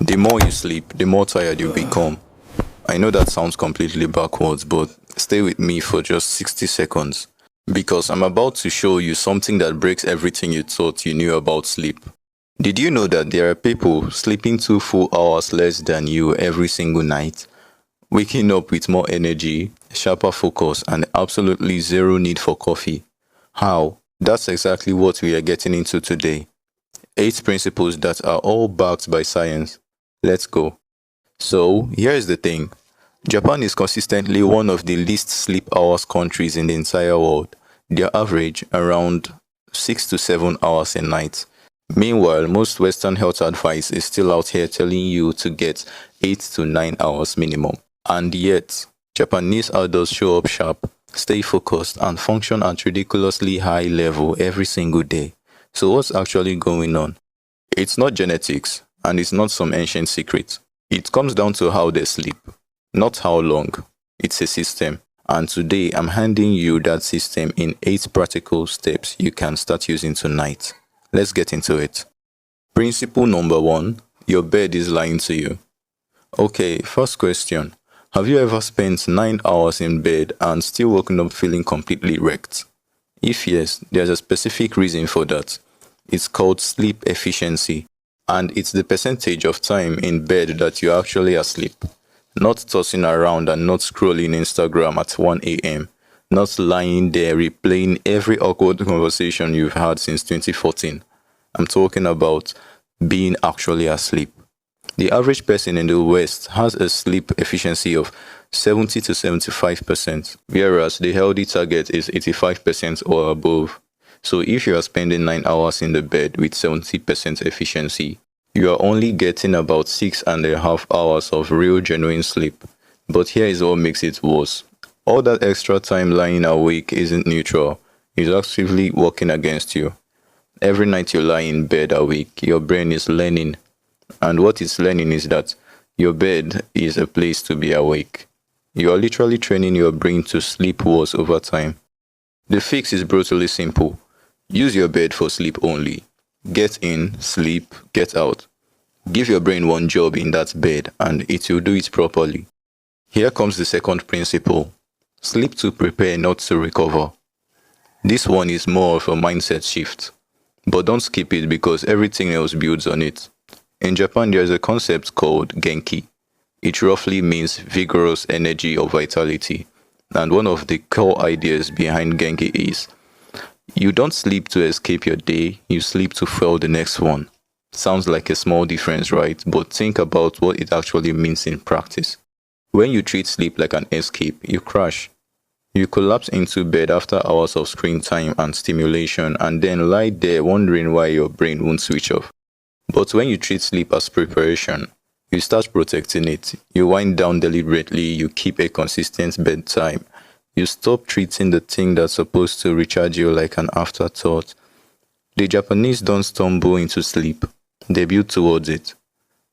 The more you sleep, the more tired you become. I know that sounds completely backwards, but stay with me for just 60 seconds because I'm about to show you something that breaks everything you thought you knew about sleep. Did you know that there are people sleeping 2 full hours less than you every single night, waking up with more energy, sharper focus, and absolutely zero need for coffee? How? That's exactly what we are getting into today. 8 principles that are all backed by science. Let's go. So, here's the thing. Japan is consistently one of the least sleep hours countries in the entire world. Their average around 6 to 7 hours a night. Meanwhile, most Western health advice is still out here telling you to get 8 to 9 hours minimum. And yet, Japanese adults show up sharp, stay focused, and function at ridiculously high level every single day. So what's actually going on? It's not genetics, and it's not some ancient secret. It comes down to how they sleep, not how long. It's a system. And today I'm handing you that system in 8 practical steps you can start using tonight. Let's get into it. Principle number 1, your bed is lying to you. Okay, first question. Have you ever spent 9 hours in bed and still woken up feeling completely wrecked? If yes, there's a specific reason for that. It's called sleep efficiency, and it's the percentage of time in bed that you're actually asleep. Not tossing around and not scrolling Instagram at 1 a.m. Not lying there replaying every awkward conversation you've had since 2014. I'm talking about being actually asleep. The average person in the West has a sleep efficiency of 70 to 75%, whereas the healthy target is 85% or above. So if you are spending 9 hours in the bed with 70% efficiency, you are only getting about 6.5 hours of real genuine sleep. But here is what makes it worse. All that extra time lying awake isn't neutral, it's actively working against you. Every night you lie in bed awake, your brain is learning. And what it's learning is that your bed is a place to be awake. You are literally training your brain to sleep worse over time. The fix is brutally simple. Use your bed for sleep only. Get in, sleep, get out. Give your brain one job in that bed and it will do it properly. Here comes the second principle. Sleep to prepare, not to recover. This one is more of a mindset shift. But don't skip it because everything else builds on it. In Japan, there is a concept called Genki. It roughly means vigorous energy or vitality. And one of the core ideas behind Genki is you don't sleep to escape your day, you sleep to fuel the next one. Sounds like a small difference, right? But think about what it actually means in practice. When you treat sleep like an escape, you crash. You collapse into bed after hours of screen time and stimulation and then lie there wondering why your brain won't switch off. But when you treat sleep as preparation, you start protecting it. You wind down deliberately, you keep a consistent bedtime. You stop treating the thing that's supposed to recharge you like an afterthought. The Japanese don't stumble into sleep, they build towards it.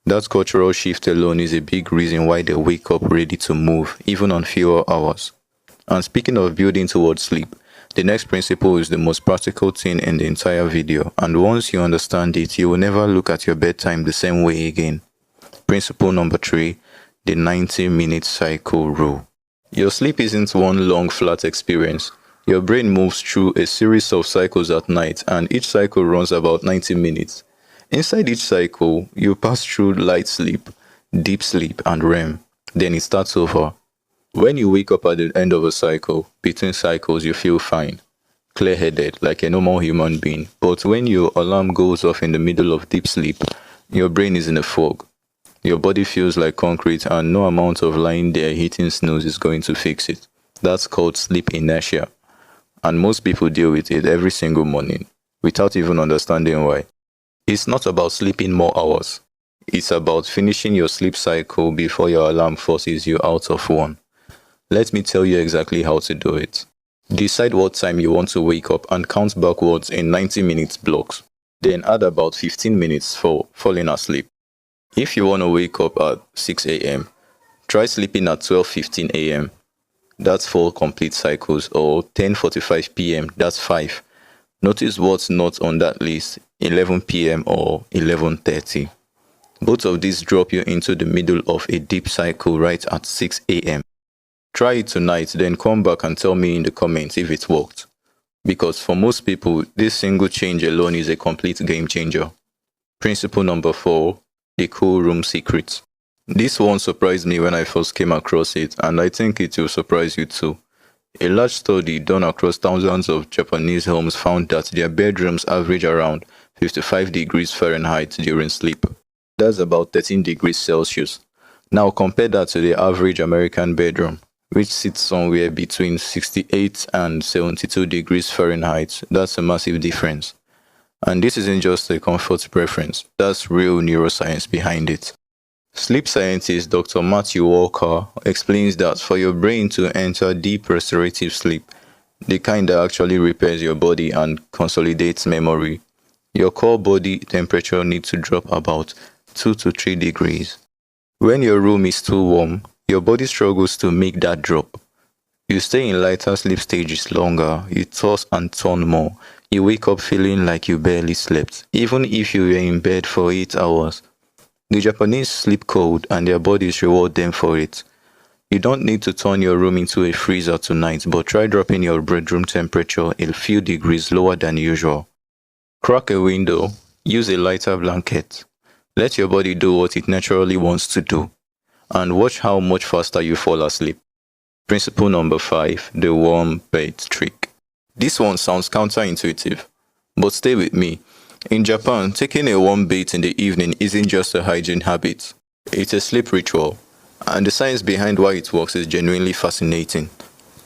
That cultural shift alone is a big reason why they wake up ready to move, even on fewer hours. And speaking of building towards sleep, the next principle is the most practical thing in the entire video, and once you understand it, you will never look at your bedtime the same way again. Principle number 3, the 90-minute cycle rule. Your sleep isn't one long flat experience. Your brain moves through a series of cycles at night, and each cycle runs about 90 minutes. Inside each cycle, you pass through light sleep, deep sleep, and REM. Then it starts over. When you wake up at the end of a cycle, between cycles you feel fine, clear-headed like a normal human being. But when your alarm goes off in the middle of deep sleep, your brain is in a fog. Your body feels like concrete and no amount of lying there hitting snooze is going to fix it. That's called sleep inertia. And most people deal with it every single morning, without even understanding why. It's not about sleeping more hours. It's about finishing your sleep cycle before your alarm forces you out of one. Let me tell you exactly how to do it. Decide what time you want to wake up and count backwards in 90 minutes blocks. Then add about 15 minutes for falling asleep. If you want to wake up at 6 a.m., try sleeping at 12:15 a.m. That's 4 complete cycles, or 10:45 p.m. That's 5. Notice what's not on that list, 11 p.m. or 11:30. Both of these drop you into the middle of a deep cycle right at 6 a.m. Try it tonight, then come back and tell me in the comments if it worked. Because for most people, this single change alone is a complete game changer. Principle number 4, the cool room secret. This one surprised me when I first came across it, and I think it will surprise you too. A large study done across thousands of Japanese homes found that their bedrooms average around 55 degrees Fahrenheit during sleep. That's about 13 degrees Celsius. Now compare that to the average American bedroom, which sits somewhere between 68 and 72 degrees Fahrenheit. That's a massive difference. And this isn't just a comfort preference, that's real neuroscience behind it. Sleep scientist Dr. Matthew Walker explains that for your brain to enter deep restorative sleep, the kind that actually repairs your body and consolidates memory, your core body temperature needs to drop about 2 to 3 degrees. When your room is too warm, your body struggles to make that drop. You stay in lighter sleep stages longer, you toss and turn more, you wake up feeling like you barely slept, even if you were in bed for 8 hours. The Japanese sleep cold and their bodies reward them for it. You don't need to turn your room into a freezer tonight, but try dropping your bedroom temperature a few degrees lower than usual. Crack a window, use a lighter blanket. Let your body do what it naturally wants to do, and watch how much faster you fall asleep. Principle number 5, the warm bed trick. This one sounds counterintuitive, but stay with me. In Japan, taking a warm bath in the evening isn't just a hygiene habit. It's a sleep ritual, and the science behind why it works is genuinely fascinating.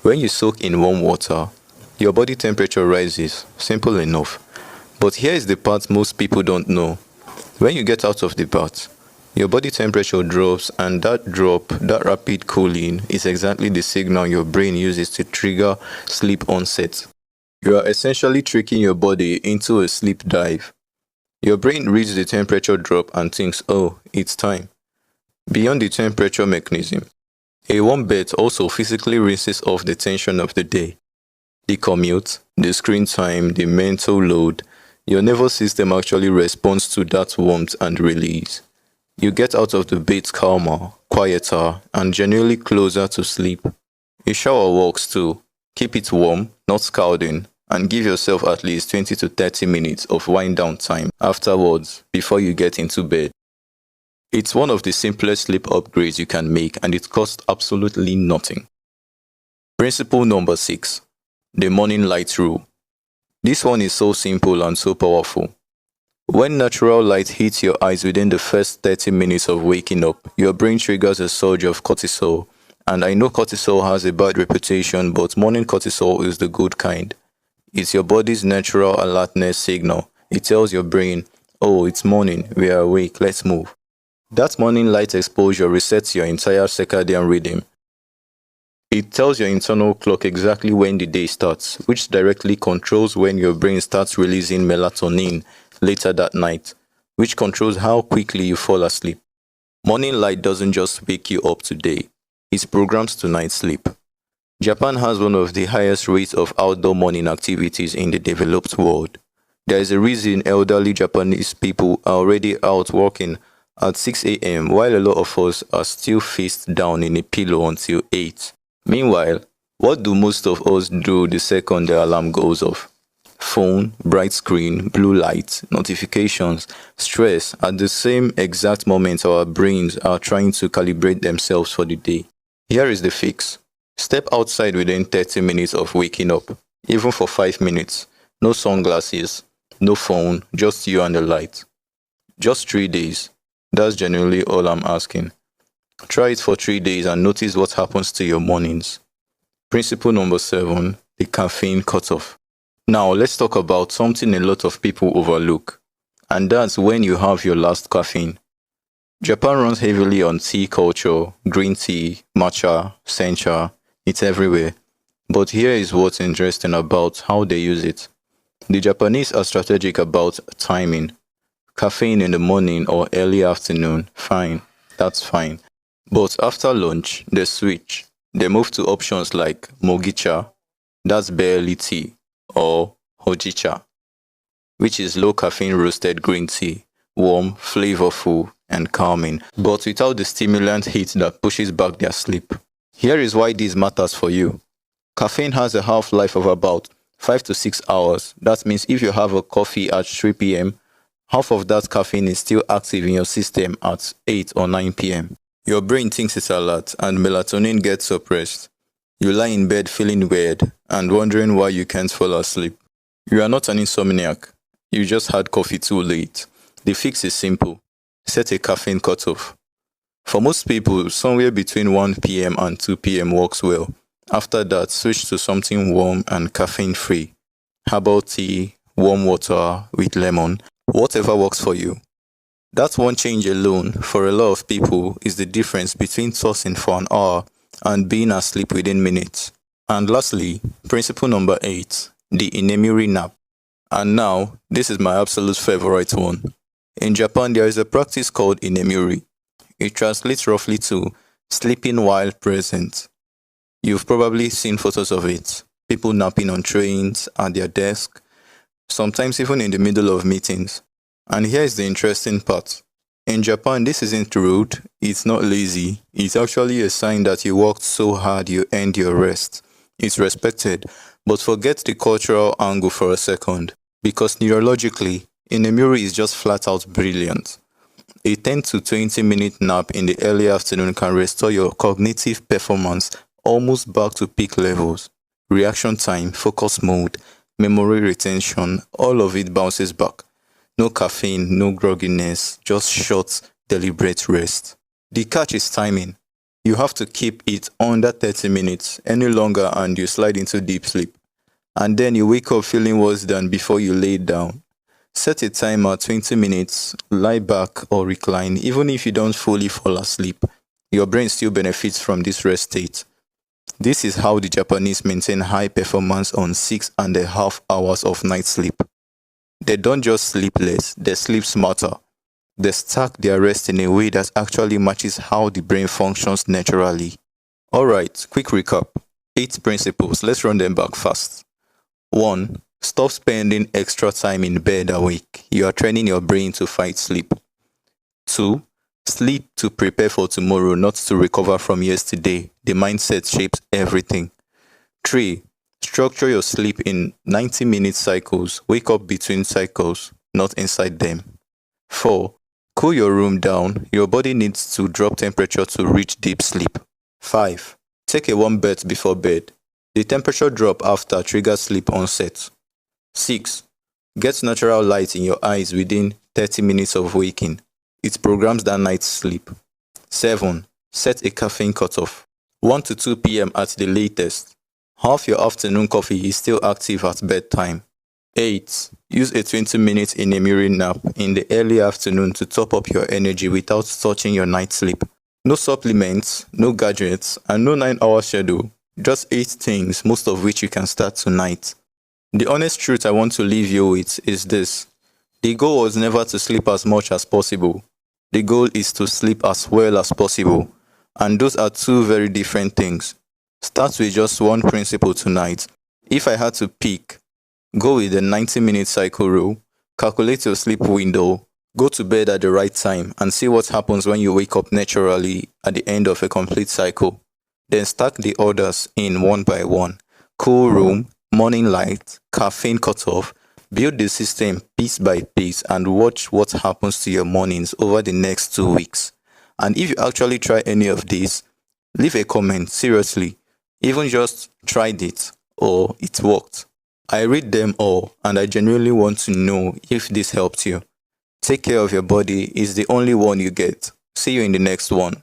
When you soak in warm water, your body temperature rises, simple enough. But here is the part most people don't know. When you get out of the bath, your body temperature drops, and that drop, that rapid cooling, is exactly the signal your brain uses to trigger sleep onset. You are essentially tricking your body into a sleep dive. Your brain reads the temperature drop and thinks, oh, it's time. Beyond the temperature mechanism, a warm bed also physically rinses off the tension of the day. The commute, the screen time, the mental load, your nervous system actually responds to that warmth and release. You get out of the bed calmer, quieter, and genuinely closer to sleep. A shower works too. Keep it warm, not scalding, and give yourself at least 20 to 30 minutes of wind down time afterwards before you get into bed. It's one of the simplest sleep upgrades you can make, and it costs absolutely nothing. Principle number 6, the morning light rule. This one is so simple and so powerful. When natural light hits your eyes within the first 30 minutes of waking up, your brain triggers a surge of cortisol. And I know cortisol has a bad reputation, but morning cortisol is the good kind. It's your body's natural alertness signal. It tells your brain, oh, it's morning, we are awake, let's move. That morning light exposure resets your entire circadian rhythm. It tells your internal clock exactly when the day starts, which directly controls when your brain starts releasing melatonin later that night, which controls how quickly you fall asleep. Morning light doesn't just wake you up today, it programs tonight's sleep. Japan has one of the highest rates of outdoor morning activities in the developed world. There is a reason elderly Japanese people are already out walking at 6 a.m. while a lot of us are still face down in a pillow until 8. Meanwhile, what do most of us do the second the alarm goes off? Phone, bright screen, blue light, notifications, stress. At the same exact moment our brains are trying to calibrate themselves for the day. Here is the fix. Step outside within 30 minutes of waking up, even for 5 minutes. No sunglasses, no phone, just you and the light. Just 3 days. That's genuinely all I'm asking. Try it for 3 days and notice what happens to your mornings. Principle number 7, the caffeine cutoff. Now let's talk about something a lot of people overlook, and that's when you have your last caffeine. Japan runs heavily on tea culture, green tea, matcha, sencha. It's everywhere. But here is what's interesting about how they use it. The Japanese are strategic about timing. Caffeine in the morning or early afternoon, fine, that's fine. But after lunch, they switch. They move to options like mogicha, that's barely tea, or hojicha, which is low caffeine roasted green tea, warm, flavorful, and calming, but without the stimulant heat that pushes back their sleep. Here is why this matters for you. Caffeine has a half-life of about 5 to 6 hours. That means if you have a coffee at 3 p.m., half of that caffeine is still active in your system at 8 or 9 p.m. Your brain thinks it's alert and melatonin gets suppressed. You lie in bed feeling weird and wondering why you can't fall asleep. You are not an insomniac. You just had coffee too late. The fix is simple. Set a caffeine cutoff. For most people, somewhere between 1 p.m. and 2 p.m. works well. After that, switch to something warm and caffeine-free. Herbal tea, warm water with lemon, whatever works for you. That one change alone, for a lot of people, is the difference between tossing for an hour and being asleep within minutes. And lastly, principle number 8, the Inemuri nap. And now, this is my absolute favorite one. In Japan, there is a practice called Inemuri. It translates roughly to sleeping while present. You've probably seen photos of it. People napping on trains, at their desk, sometimes even in the middle of meetings. And here's the interesting part. In Japan, this isn't rude, it's not lazy. It's actually a sign that you worked so hard you earned your rest. It's respected, but forget the cultural angle for a second. Because neurologically, Inemuri is just flat out brilliant. A 10 to 20 minute nap in the early afternoon can restore your cognitive performance almost back to peak levels. Reaction time, focus mode, memory retention, all of it bounces back. No caffeine, no grogginess, just short, deliberate rest. The catch is timing. You have to keep it under 30 minutes. Any longer and you slide into deep sleep. And then you wake up feeling worse than before you laid down. Set a timer 20 minutes, lie back or recline. Even if you don't fully fall asleep, your brain still benefits from this rest state. This is how the Japanese maintain high performance on 6.5 hours of night sleep. They don't just sleep less, they sleep smarter. They stack their rest in a way that actually matches how the brain functions naturally. Alright, quick recap. 8 principles, let's run them back fast. 1. Stop spending extra time in bed awake. You are training your brain to fight sleep. 2. Sleep to prepare for tomorrow, not to recover from yesterday. The mindset shapes everything. 3. Structure your sleep in 90-minute cycles. Wake up between cycles, not inside them. 4. Cool your room down. Your body needs to drop temperature to reach deep sleep. 5. Take a warm bath before bed. The temperature drop after triggers sleep onset. 6. Get natural light in your eyes within 30 minutes of waking. It programs that night's sleep. 7. Set a caffeine cutoff. 1 to 2 p.m. at the latest. Half your afternoon coffee is still active at bedtime. 8. Use a 20-minute Inemuri nap in the early afternoon to top up your energy without touching your night sleep. No supplements, no gadgets, and no 9-hour schedule. Just 8 things, most of which you can start tonight. The honest truth I want to leave you with is this. The goal was never to sleep as much as possible. The goal is to sleep as well as possible. And those are 2 very different things. Start with just one principle tonight. If I had to pick, go with the 90-minute cycle rule, calculate your sleep window, go to bed at the right time, and see what happens when you wake up naturally at the end of a complete cycle. Then stack the orders in one by one. Cool room, morning light, caffeine cutoff. Build the system piece by piece and watch what happens to your mornings over the next 2 weeks. And if you actually try any of these, leave a comment, seriously. Even just tried it or it worked. I read them all and I genuinely want to know if this helped you. Take care of your body, it's the only one you get. See you in the next one.